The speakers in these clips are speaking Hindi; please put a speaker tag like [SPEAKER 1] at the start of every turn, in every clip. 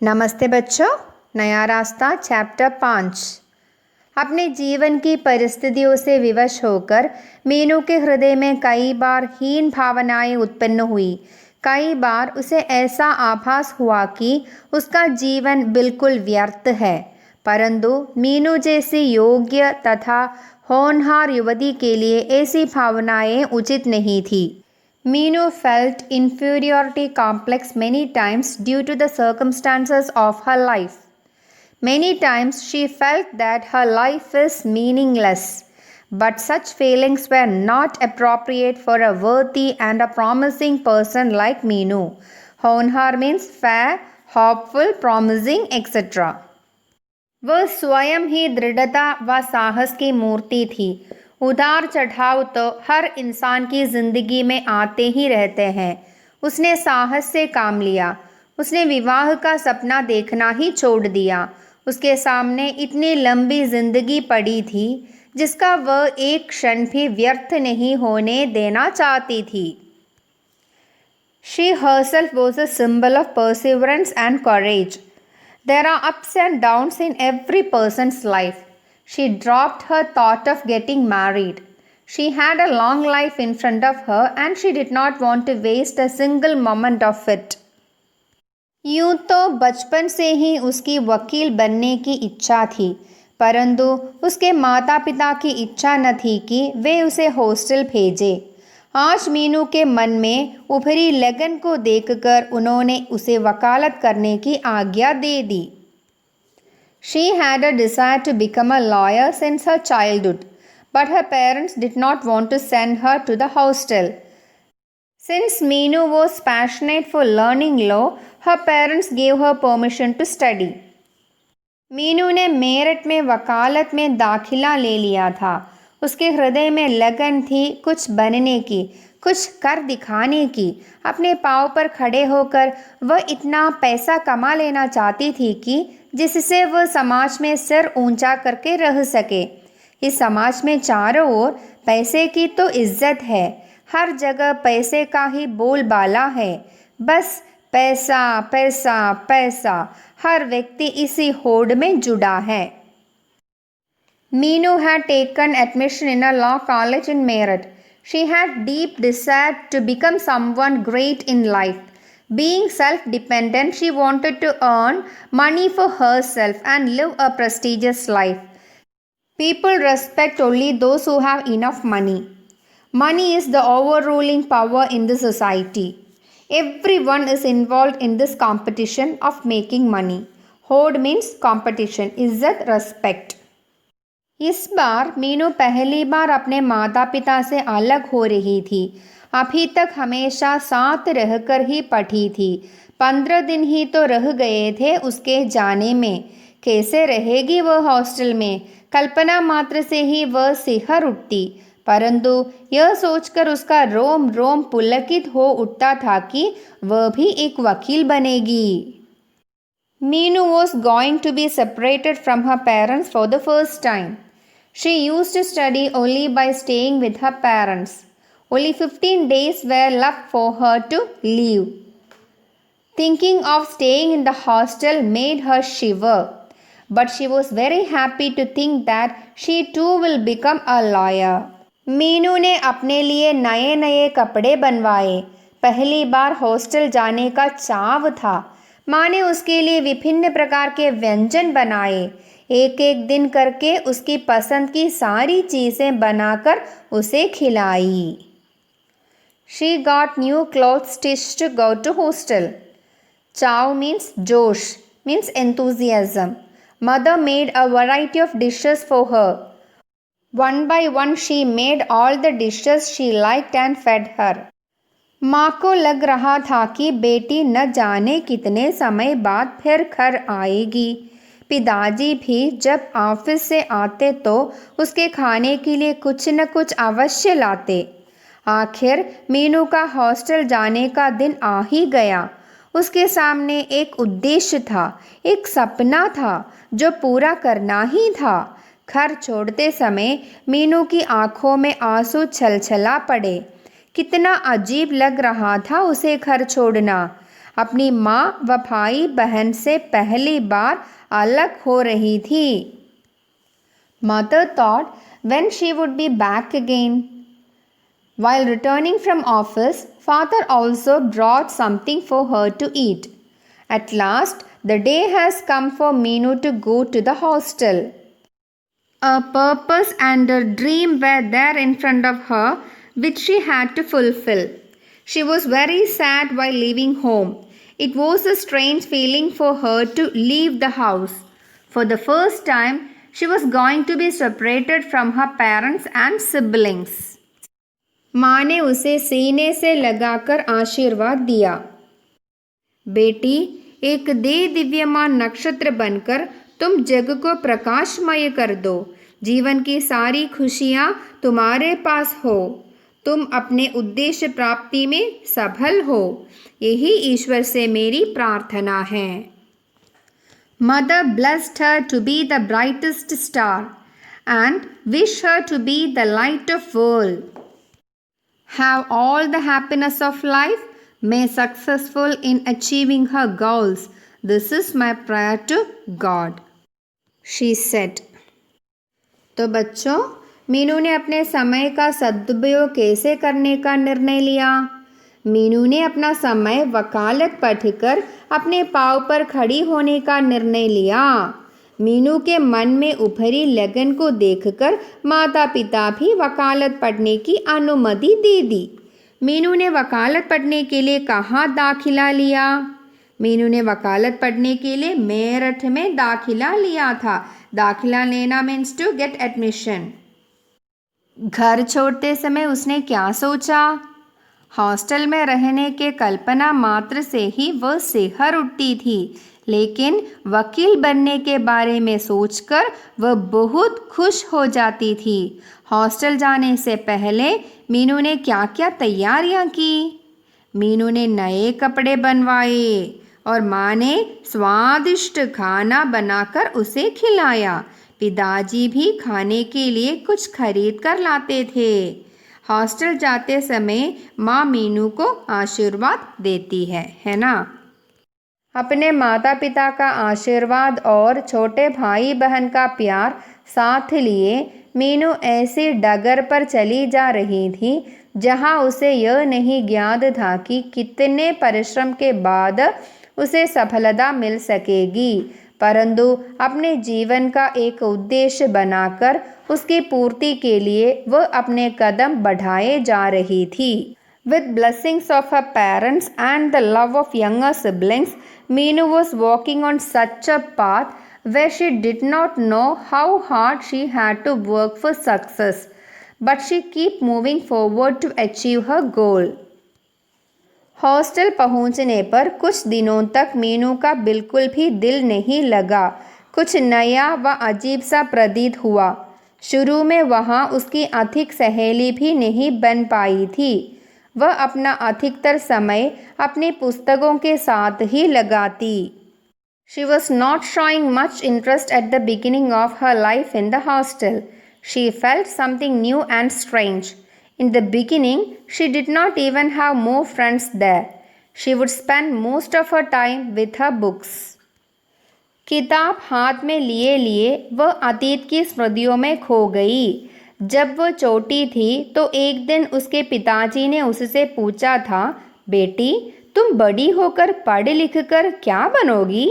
[SPEAKER 1] नमस्ते बच्चों। नया रास्ता चैप्टर 5। अपने जीवन की परिस्थितियों से विवश होकर मीनू के हृदय में कई बार हीन भावनाएं उत्पन्न हुई। कई बार उसे ऐसा आभास हुआ कि उसका जीवन बिल्कुल व्यर्थ है। परंतु मीनू जैसी योग्य तथा होनहार युवती के लिए ऐसी भावनाएं उचित नहीं थी। Meenu felt inferiority complex many times due to the circumstances of her life. Many times she felt that her life is meaningless, but such feelings were not appropriate for a worthy and a promising person like Meenu. Honhar means fair, hopeful, promising, etc. वह स्वयं ही दृढ़ता व साहस की मूर्ति थी। उतार चढ़ाव तो हर इंसान की जिंदगी में आते ही रहते हैं। उसने साहस से काम लिया। उसने विवाह का सपना देखना ही छोड़ दिया। उसके सामने इतनी लंबी जिंदगी पड़ी थी जिसका वह एक क्षण भी व्यर्थ नहीं होने देना चाहती थी। She herself was a symbol of perseverance and courage. There are ups and downs in every person's life. She dropped her thought of getting married. She had a long life in front of her and she did not want to waste a single moment of it. यूं तो बचपन से ही उसकी वकील बनने की इच्छा थी, परंतु उसके माता पिता की इच्छा न थी कि वे उसे हॉस्टल भेजे। आज मीनू के मन में उभरी लगन को देखकर उन्होंने उसे वकालत करने की आज्ञा दे दी। She had a desire to become a lawyer since her childhood, but her parents did not want to send her to the hostel. Since Meenu was passionate for learning law, her parents gave her permission to study. Meenu ने मेरठ में वकालत में दाखिला ले लिया था। उसके हृदय में लगन थी कुछ बनने की, कुछ कर दिखाने की। अपने पाँव पर खड़े होकर वह इतना पैसा कमा लेना चाहती थी कि जिससे वह समाज में सिर ऊंचा करके रह सके। इस समाज में चारों ओर पैसे की तो इज्जत है। हर जगह पैसे का ही बोलबाला है। बस पैसा पैसा पैसा। हर व्यक्ति इसी होड़ में जुड़ा है। Meenu had taken admission in a law college in Meerut. She had deep desire to become someone great in life. Being self-dependent, she wanted to earn money for herself and live a prestigious life. People respect only those who have enough money. Money is the overruling power in the society. Everyone is involved in this competition of making money. Hod means competition, izzat, respect. इस बार मीनू पहली बार अपने माता पिता से अलग हो रही थी। अभी तक हमेशा साथ रहकर ही पढ़ी थी। 15 दिन ही तो रह गए थे उसके जाने में। कैसे रहेगी वह हॉस्टल में? कल्पना मात्र से ही वह सिहर उठती। परंतु यह सोचकर उसका रोम रोम पुलकित हो उठता था कि वह भी एक वकील बनेगी। Meenu was going to be separated from her parents for the first time. She used to study only by staying with her parents. Only 15 days were left for her to leave. Thinking of staying in the hostel made her shiver, but she was very happy to think that she too will become a lawyer. Meenu ने अपने लिए नए नए कपड़े बनवाए। पहली बार हॉस्टल जाने का चाव था। माँ ने उसके लिए विभिन्न प्रकार के व्यंजन बनाए। एक एक दिन करके उसकी पसंद की सारी चीज़ें बनाकर उसे खिलाई। She got new clothes stitched to go to hostel. Chav means josh, means enthusiasm. Mother made a variety of dishes for her. One by one she made all the dishes she liked and fed her. माँ को लग रहा था कि बेटी न जाने कितने समय बाद फिर घर आएगी। पिताजी भी जब ऑफिस से आते तो उसके खाने के लिए कुछ न कुछ अवश्य लाते। आखिर मीनू का हॉस्टल जाने का दिन आ ही गया। उसके सामने एक उद्देश्य था, एक सपना था जो पूरा करना ही था। घर छोड़ते समय मीनू की आंखों में आंसू छलछला पड़े। कितना अजीब लग रहा था उसे घर छोड़ना। अपनी माँ व भाई बहन से पहली बार अलग हो रही थी। Mother thought when she would be back again. While returning from office, father also brought something for her to eat. At last, the day has come for Meenu to go to the hostel. A purpose and a dream were there in front of her, which she had to fulfill. She was very sad while leaving home. It was a strange feeling for her to leave the house. For the first time, she was going to be separated from her parents and siblings. माँ ने उसे सीने से लगाकर आशीर्वाद दिया। बेटी, एक दे दिव्यमान नक्षत्र बनकर तुम जग को प्रकाशमय कर दो। जीवन की सारी खुशियाँ तुम्हारे पास हो। तुम अपने उद्देश्य प्राप्ति में सफल हो। यही ईश्वर से मेरी प्रार्थना है। Mother blessed her to be the brightest star and wished her to be the light of world. Have all the happiness of life, may successful in achieving her goals. This is my prayer to God, she said. तो बच्चों, मीनू ने अपने समय का सदुपयोग कैसे करने का निर्णय लिया? मीनू ने अपना समय वकालत पढ़कर अपने पाँव पर खड़ी होने का निर्णय लिया। मीनू के मन में उभरी लगन को देखकर माता पिता भी वकालत पढ़ने की अनुमति दे दी। मीनू ने वकालत पढ़ने के लिए कहाँ दाखिला लिया? मीनू ने वकालत पढ़ने के लिए मेरठ में दाखिला लिया था। दाखिला लेना मीन्स टू गेट एडमिशन। घर छोड़ते समय उसने क्या सोचा? हॉस्टल में रहने के कल्पना मात्र से ही वह सिहर उठती थी, लेकिन वकील बनने के बारे में सोचकर वह बहुत खुश हो जाती थी। हॉस्टल जाने से पहले मीनू ने क्या क्या तैयारियां की? मीनू ने नए कपड़े बनवाए और माँ ने स्वादिष्ट खाना बनाकर उसे खिलाया। पिताजी भी खाने के लिए कुछ खरीद कर लाते थे। हॉस्टल जाते समय माँ मीनू को आशीर्वाद देती है ना? अपने माता पिता का आशीर्वाद और छोटे भाई बहन का प्यार साथ लिए मीनू ऐसी डगर पर चली जा रही थी जहाँ उसे यह नहीं ज्ञात था कि कितने परिश्रम के बाद उसे सफलता मिल सकेगी, परंतु अपने जीवन का एक उद्देश्य बनाकर उसकी पूर्ति के लिए वह अपने कदम बढ़ाए जा रही थी। With blessings of her parents and the love of younger siblings, Meenu was walking on such a path where she did not know how hard she had to work for success, but she kept moving forward to achieve her goal. Hostel पहुंचने पर कुछ दिनों तक मीनू का बिल्कुल भी दिल नहीं लगा। कुछ नया व अजीब सा प्रतीत हुआ। शुरू में वहाँ उसकी अधिक सहेली भी नहीं बन पाई थी। वह अपना अधिकतर समय अपनी पुस्तकों के साथ ही लगाती। She was not showing much interest at the beginning of her life in the hostel. She felt something new and strange. In the beginning, she did not even have more friends there. She would spend most of her time with her books. किताब हाथ में लिए लिए वह अतीत की स्मृतियों में खो गई। जब वह छोटी थी तो एक दिन उसके पिताजी ने उससे पूछा था, बेटी, तुम बड़ी होकर पढ़ लिख कर क्या बनोगी?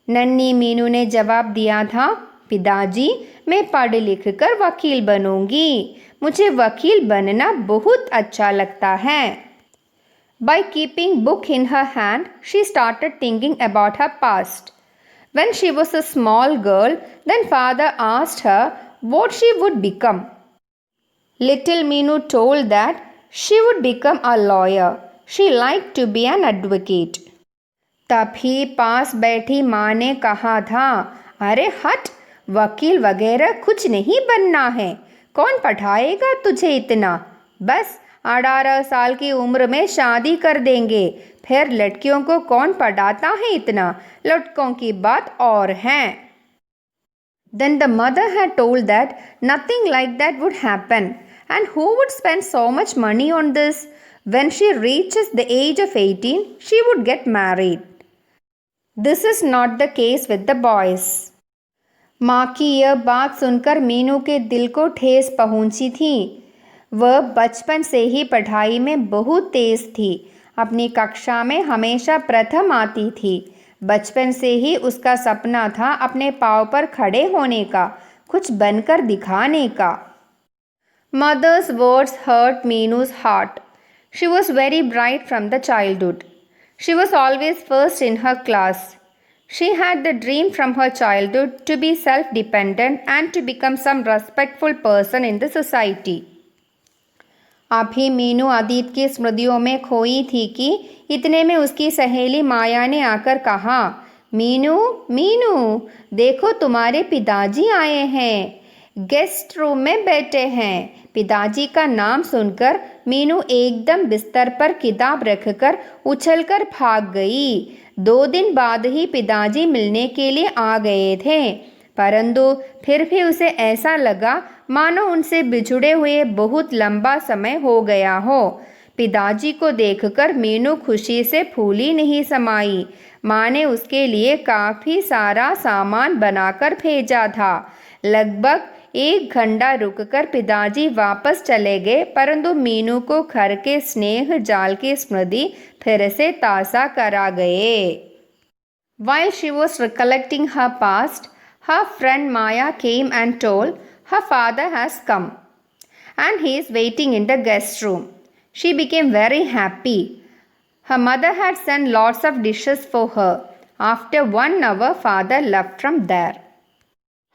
[SPEAKER 1] नन्ही मीनू ने जवाब दिया था, पिताजी, मैं पढ़ लिख कर वकील बनूंगी। मुझे वकील बनना बहुत अच्छा लगता है। By keeping book in her hand, she started thinking about her past. When she was a small girl, then father asked her what she would become. Little Meenu told that she would become a lawyer. She liked to be an advocate. तभी पास बैठी माँ ने कहा था, अरे हट, वकील वगैरह कुछ नहीं बनना है। कौन पढ़ाएगा तुझे इतना? बस 18 साल की उम्र में शादी कर देंगे, फिर लड़कियों को कौन पढ़ाता है इतना? लड़कों की बात और है। Then the mother had told that nothing like that would happen, and who would spend so much money on this? When she reaches the age of 18, she would get married. This is not the case with the boys. माँ की यह बात सुनकर मीनू के दिल को ठेस पहुंची थी। वह बचपन से ही पढ़ाई में बहुत तेज थी। अपनी कक्षा में हमेशा प्रथम आती थी। बचपन से ही उसका सपना था अपने पाँव पर खड़े होने का, कुछ बनकर दिखाने का। Mother's words hurt Meenu's heart. She was very bright from the childhood. She was always first in her class. She had the dream from her childhood to be self-dependent and to become some respectful person in the society. अभी मीनू अतीत की स्मृतियों में खोई थी कि इतने में उसकी सहेली माया ने आकर कहा, मीनू मीनू देखो तुम्हारे पिताजी आए हैं, गेस्ट रूम में बैठे हैं। पिताजी का नाम सुनकर मीनू एकदम बिस्तर पर किताब रखकर उछलकर भाग गई। 2 दिन बाद ही पिताजी मिलने के लिए आ गए थे, परंतु फिर भी उसे ऐसा लगा मानो उनसे बिछुड़े हुए बहुत लंबा समय हो गया हो। पिताजी को देखकर मीनू खुशी से फूली नहीं समाई। माँ ने उसके लिए काफ़ी सारा सामान बनाकर भेजा था। लगभग 1 घंटा रुककर पिताजी वापस चले गए, परंतु मीनू को घर के स्नेह जाल की स्मृति फिर से ताज़ा करा गए। While she was recollecting her past, her friend Maya came and told her father has come and he is waiting in the guest room. She became very happy. Her mother had sent lots of dishes for her. After 1 hour, father left from there.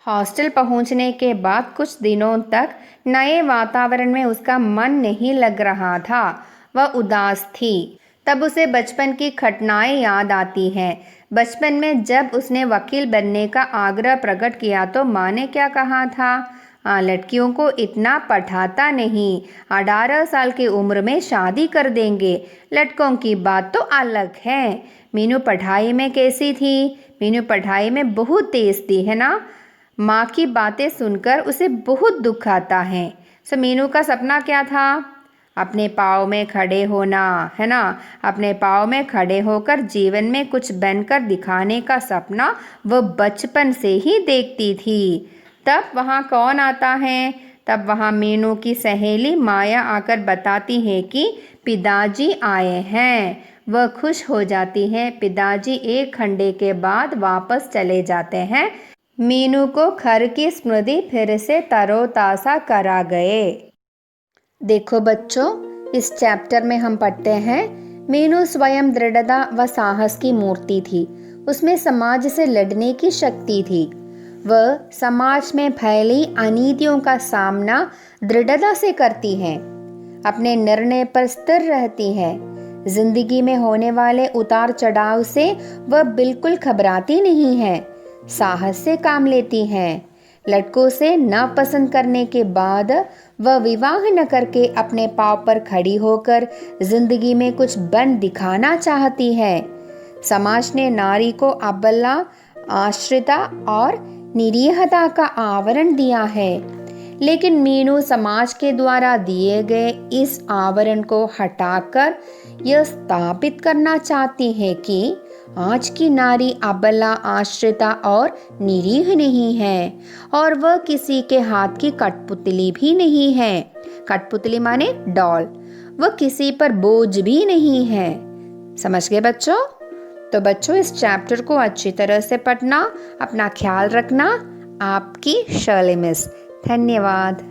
[SPEAKER 1] Hostel पहुंचने के बाद कुछ दिनों तक नए वातावरण में उसका मन नहीं लग रहा था। वह उदास थी। तब उसे बचपन की घटनाएं याद आती हैं। बचपन में जब उसने वकील बनने का आग्रह प्रकट किया तो माँ ने क्या कहा था? लड़कियों को इतना पढ़ाता नहीं, 18 साल की उम्र में शादी कर देंगे। लड़कों की बात तो अलग है। मीनू पढ़ाई में कैसी थी? मीनू पढ़ाई में बहुत तेज थी, है ना? माँ की बातें सुनकर उसे बहुत दुख आता है। सो मीनू का सपना क्या था? अपने पाँव में खड़े होना, है ना? अपने पाँव में खड़े होकर जीवन में कुछ बनकर दिखाने का सपना वह बचपन से ही देखती थी। तब वहाँ कौन आता है? तब वहाँ मीनू की सहेली माया आकर बताती है कि पिताजी आए हैं। वह खुश हो जाती है। पिताजी 1 घंटे के बाद वापस चले जाते हैं। मीनू को घर की स्मृति फिर से तरोताज़ा करा गए। देखो बच्चों, इस चैप्टर में हम पढ़ते हैं मीनू स्वयं दृढ़ता व साहस की मूर्ति थी। उसमें समाज से लड़ने की शक्ति थी। वह समाज में फैली अनीतियों का सामना दृढ़ता से करती हैं, अपने निर्णय पर स्थिर रहती हैं। जिंदगी में होने वाले उतार चढ़ाव से वह बिल्कुल घबराती नहीं है, साहस से काम लेती हैं। लड़कों से नापसंद करने के बाद वह विवाह न करके अपने पाँव पर खड़ी होकर जिंदगी में कुछ बन दिखाना चाहती है। समाज ने नारी को अबला, आश्रिता और निरीहता का आवरण दिया है, लेकिन मीनू समाज के द्वारा दिए गए इस आवरण को हटाकर यह स्थापित करना चाहती है कि आज की नारी अबला, आश्रिता और निरीह नहीं है और वह किसी के हाथ की कठपुतली भी नहीं है। कठपुतली माने डॉल। वह किसी पर बोझ भी नहीं है। समझ गए बच्चों? तो बच्चों, इस चैप्टर को अच्छी तरह से पढ़ना, अपना ख्याल रखना। आपकी शर्ली मिस। धन्यवाद।